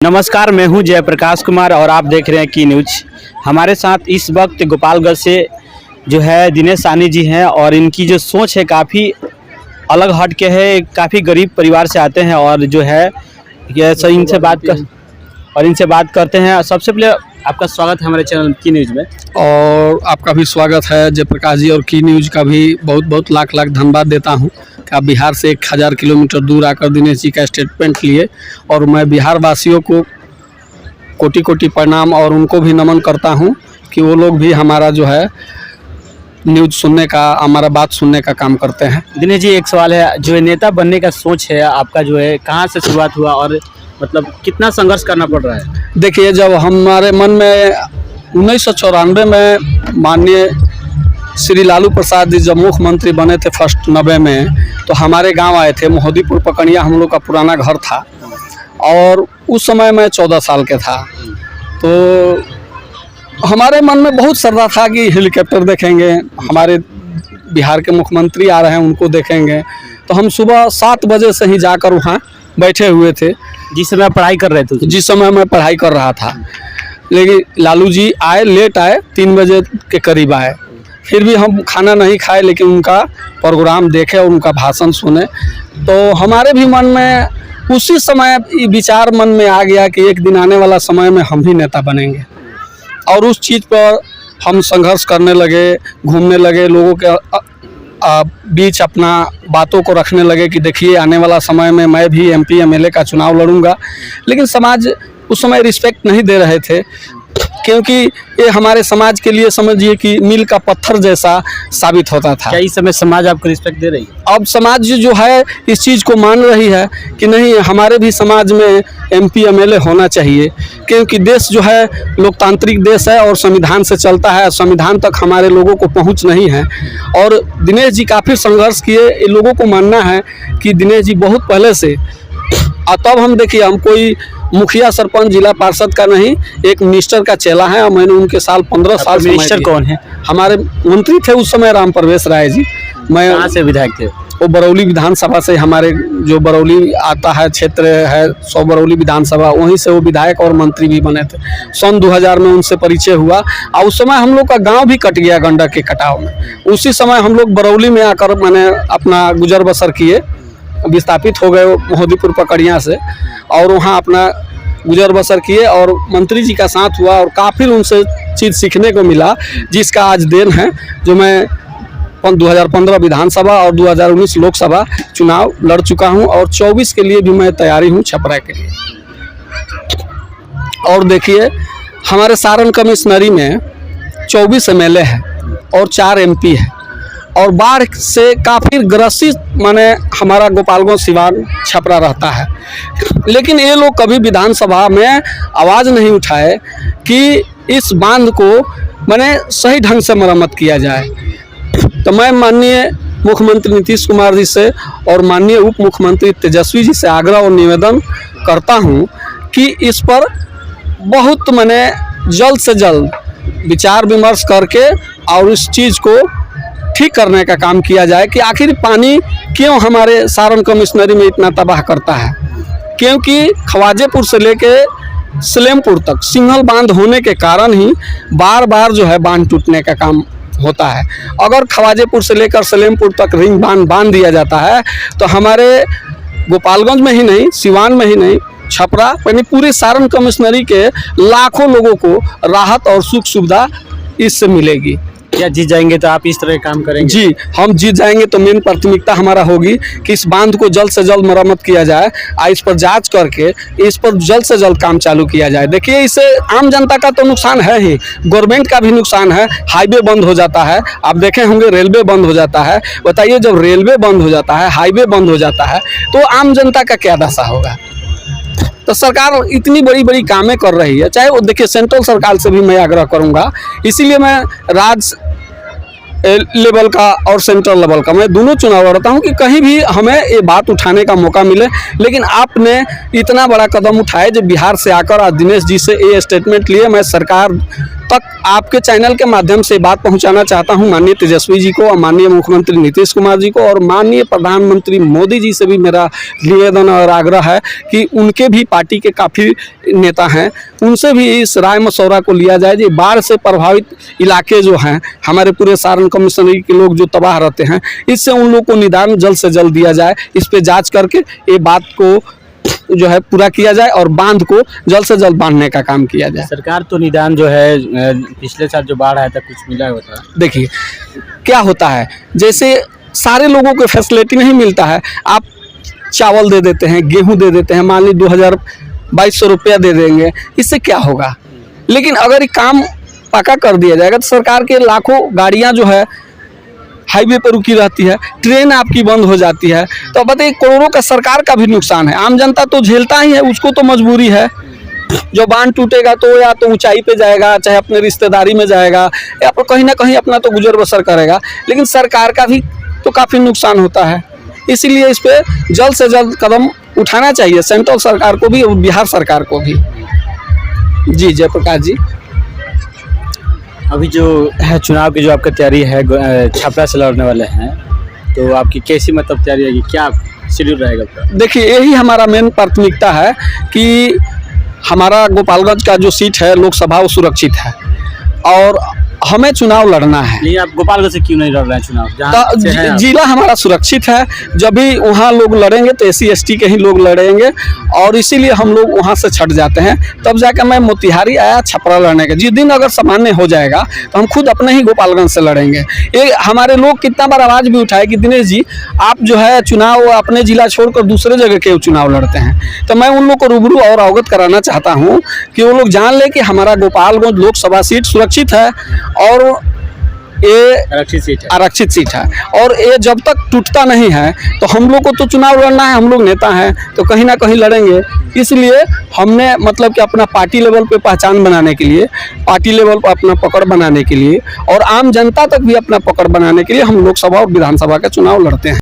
नमस्कार, मैं हूं जयप्रकाश कुमार और आप देख रहे हैं की न्यूज। हमारे साथ इस वक्त गोपालगंज से जो है दिनेश साहनी जी हैं और इनकी जो सोच है काफ़ी अलग हट के है। काफ़ी गरीब परिवार से आते हैं और जो है इनसे बात करते हैं। सबसे पहले आपका स्वागत है हमारे चैनल की न्यूज़ में। और आपका भी स्वागत है जयप्रकाश जी, और की न्यूज़ का भी बहुत बहुत लाख धन्यवाद देता हूं कि आप बिहार से 1000 किलोमीटर दूर आकर दिनेश जी का स्टेटमेंट लिए। और मैं बिहार वासियों को कोटि कोटि प्रणाम और उनको भी नमन करता हूं कि वो लोग भी हमारा जो है न्यूज़ सुनने का, हमारा बात सुनने का काम करते हैं। दिनेश जी, एक सवाल है, जो नेता बनने का सोच है आपका, जो है कहाँ से शुरुआत हुआ और मतलब कितना संघर्ष करना पड़ रहा है? देखिए, जब हमारे मन में 1994 में माननीय श्री लालू प्रसाद जी जब मुख्यमंत्री बने थे फर्स्ट 90 में, तो हमारे गांव आए थे। मोहदीपुर पकड़िया हम लोग का पुराना घर था और उस समय मैं 14 साल के था। तो हमारे मन में बहुत श्रद्धा था कि हेलीकॉप्टर देखेंगे, हमारे बिहार के मुख्यमंत्री आ रहे हैं, उनको देखेंगे। तो हम सुबह 7 बजे से ही जाकर वहाँ बैठे हुए थे। जिस समय पढ़ाई कर रहे थे? जिस समय मैं पढ़ाई कर रहा था। लेकिन लालू जी आए, लेट आए, 3 बजे के करीब आए। फिर भी हम खाना नहीं खाए, लेकिन उनका प्रोग्राम देखे और उनका भाषण सुने। तो हमारे भी मन में उसी समय विचार मन में आ गया कि एक दिन आने वाला समय में हम भी नेता बनेंगे। और उस चीज़ पर हम संघर्ष करने लगे, घूमने लगे, लोगों के बीच अपना बातों को रखने लगे कि देखिए आने वाला समय में मैं भी MP MLA का चुनाव लड़ूंगा। लेकिन समाज उस समय रिस्पेक्ट नहीं दे रहे थे, क्योंकि ये हमारे समाज के लिए समझिए कि मील का पत्थर जैसा साबित होता था। क्या इस समय समाज आपको रिस्पेक्ट दे रही है? अब समाज जो है इस चीज़ को मान रही है कि नहीं, हमारे भी समाज में MP MLA होना चाहिए, क्योंकि देश जो है लोकतांत्रिक देश है और संविधान से चलता है। संविधान तक हमारे लोगों को पहुंच नहीं है। और दिनेश जी काफ़ी संघर्ष किए। ये लोगों को मानना है कि दिनेश जी बहुत पहले से, तब हम देखिए, हम कोई मुखिया सरपंच जिला पार्षद का नहीं, एक मिनिस्टर का चेला है और मैंने उनके साल 15 साल। मिनिस्टर कौन है? हमारे मंत्री थे उस समय राम प्रवेश राय जी। मैं कहाँ से विधायक थे? वो बरौली विधानसभा से, हमारे जो बरौली आता है क्षेत्र है 100 बरौली विधानसभा, वहीं से वो विधायक और मंत्री भी बने थे। सन 2000 में उनसे परिचय हुआ और उस समय हम लोग का गांव भी कट गया गंडक के कटाव में। उसी समय हम लोग बरौली में आकर मैंने अपना गुजर बसर किए, विस्थापित हो गए मोहदीपुर पकड़िया से, और वहाँ अपना गुजर बसर किए और मंत्री जी का साथ हुआ और काफ़ी उनसे चीज़ सीखने को मिला, जिसका आज देन है जो मैं 2015 विधानसभा और 2019 लोकसभा चुनाव लड़ चुका हूं। और 24 के लिए भी मैं तैयारी हूं, छपरा के लिए। और देखिए, हमारे सारण कमिश्नरी में 24 MLA है और 4 MP है। और बाढ़ से काफ़ी ग्रसित माने हमारा गोपालगंज सिवान छपरा रहता है। लेकिन ये लोग कभी विधानसभा में आवाज़ नहीं उठाए कि इस बांध को माने सही ढंग से मरम्मत किया जाए। तो मैं माननीय मुख्यमंत्री नीतीश कुमार जी से और माननीय उप मुख्यमंत्री तेजस्वी जी से आग्रह और निवेदन करता हूं कि इस पर बहुत माने जल्द से जल्द विचार विमर्श करके और इस चीज़ को ठीक करने का काम किया जाए कि आखिर पानी क्यों हमारे सारण कमिश्नरी में इतना तबाह करता है। क्योंकि खवाजेपुर से लेके सलेमपुर तक सिंगल बांध होने के कारण ही बार बार जो है बांध टूटने का काम होता है। अगर खवाजेपुर से लेकर सलेमपुर तक रिंग बांध दिया जाता है तो हमारे गोपालगंज में ही नहीं, सिवान में ही नहीं, छपरा यानी पूरे सारण कमिश्नरी के लाखों लोगों को राहत और सुख सुविधा इससे मिलेगी। क्या जीत जाएंगे तो आप इस तरह काम करेंगे? जी, हम जीत जाएंगे तो मेन प्राथमिकता हमारा होगी कि इस बांध को जल्द से जल्द मरम्मत किया जाए और इस पर जांच करके इस पर जल्द से जल्द काम चालू किया जाए। देखिए, इससे आम जनता का तो नुकसान है ही, गवर्नमेंट का भी नुकसान है। हाईवे बंद हो जाता है, आप देखे होंगे रेलवे बंद हो जाता है। बताइए, जब रेलवे बंद हो जाता है, हाईवे बंद हो जाता है, तो आम जनता का क्या दशा होगा। तो सरकार इतनी बड़ी बड़ी कामें कर रही है, चाहे वो देखिए सेंट्रल सरकार से भी मैं आग्रह करूंगा। इसीलिए मैं राज्य लेवल का और सेंट्रल लेवल का, मैं दोनों चुनाव लड़ता हूं कि कहीं भी हमें ये बात उठाने का मौका मिले। लेकिन आपने इतना बड़ा कदम उठाए जो बिहार से आकर आज दिनेश जी से ये स्टेटमेंट लिए। मैं सरकार तक आपके चैनल के माध्यम से बात पहुंचाना चाहता हूं माननीय तेजस्वी जी को और माननीय मुख्यमंत्री नीतीश कुमार जी को और माननीय प्रधानमंत्री मोदी जी से भी मेरा निवेदन और आग्रह है कि उनके भी पार्टी के काफ़ी नेता हैं, उनसे भी इस राय मशवरा को लिया जाए। ये बाढ़ से प्रभावित इलाके जो हैं हमारे पूरे सारण कमिश्नरी के लोग जो तबाह रहते हैं, इससे उन लोग को निदान जल्द से जल्द दिया जाए। इस पे जांच करके ये बात को जो है पूरा किया जाए और बांध को जल्द से जल्द बांधने का काम किया जाए। सरकार तो निदान जो है पिछले साल जो बाढ़ आया था कुछ मिला होता है। देखिए क्या होता है, जैसे सारे लोगों को फैसिलिटी नहीं मिलता है। आप चावल दे देते हैं, गेहूं दे देते हैं, मान ली 2200 रुपया दे देंगे, इससे क्या होगा। लेकिन अगर ये काम पक्का कर दिया जाएगा तो सरकार के लाखों गाड़ियां जो है हाईवे पर रुकी रहती है, ट्रेन आपकी बंद हो जाती है, तो बताइए करोड़ों का सरकार का भी नुकसान है। आम जनता तो झेलता ही है, उसको तो मजबूरी है। जो बांध टूटेगा तो या तो ऊंचाई पे जाएगा, चाहे अपने रिश्तेदारी में जाएगा, या तो कहीं ना कहीं अपना तो गुजर बसर करेगा, लेकिन सरकार का भी तो काफ़ी नुकसान होता है। इसीलिए इस पर जल्द से जल्द कदम उठाना चाहिए सेंट्रल सरकार को भी और बिहार सरकार को भी। जी जयप्रकाश जी, अभी जो है चुनाव की जो आपका तैयारी है, छपरा से लड़ने वाले हैं, तो आपकी कैसी मतलब तैयारी रहेगी, क्या शेड्यूल रहेगा आपका? देखिए यही हमारा मेन प्राथमिकता है कि हमारा गोपालगंज का जो सीट है लोकसभा वो सुरक्षित है और हमें चुनाव लड़ना है। नहीं, आप गोपालगंज से क्यों नहीं लड़ रहे हैं चुनाव? जहाँ से हैं आप? जिला हमारा सुरक्षित है, जब भी वहाँ लोग लड़ेंगे तो SC ST के ही लोग लड़ेंगे और इसीलिए हम लोग वहाँ से छट जाते हैं। तब जाकर मैं मोतिहारी आया छपरा लड़ने के। जिस दिन अगर सामान्य हो जाएगा तो हम खुद अपने ही गोपालगंज से लड़ेंगे। ये हमारे लोग कितना बार आवाज़ भी उठाए कि दिनेश जी आप जो है चुनाव अपने जिला छोड़कर दूसरे जगह के चुनाव लड़ते हैं, तो मैं उन लोग को रूबरू और अवगत कराना चाहता हूँ कि वो लोग जान ले कि हमारा गोपालगंज लोकसभा सीट सुरक्षित है और ये आरक्षित सीट है और ये जब तक टूटता नहीं है तो हम लोग को तो चुनाव लड़ना है। हम लोग नेता हैं तो कहीं ना कहीं लड़ेंगे। इसलिए हमने मतलब कि अपना पार्टी लेवल पे पहचान बनाने के लिए, पार्टी लेवल पर अपना पकड़ बनाने के लिए और आम जनता तक भी अपना पकड़ बनाने के लिए हम लोकसभा और विधानसभा का चुनाव लड़ते हैं।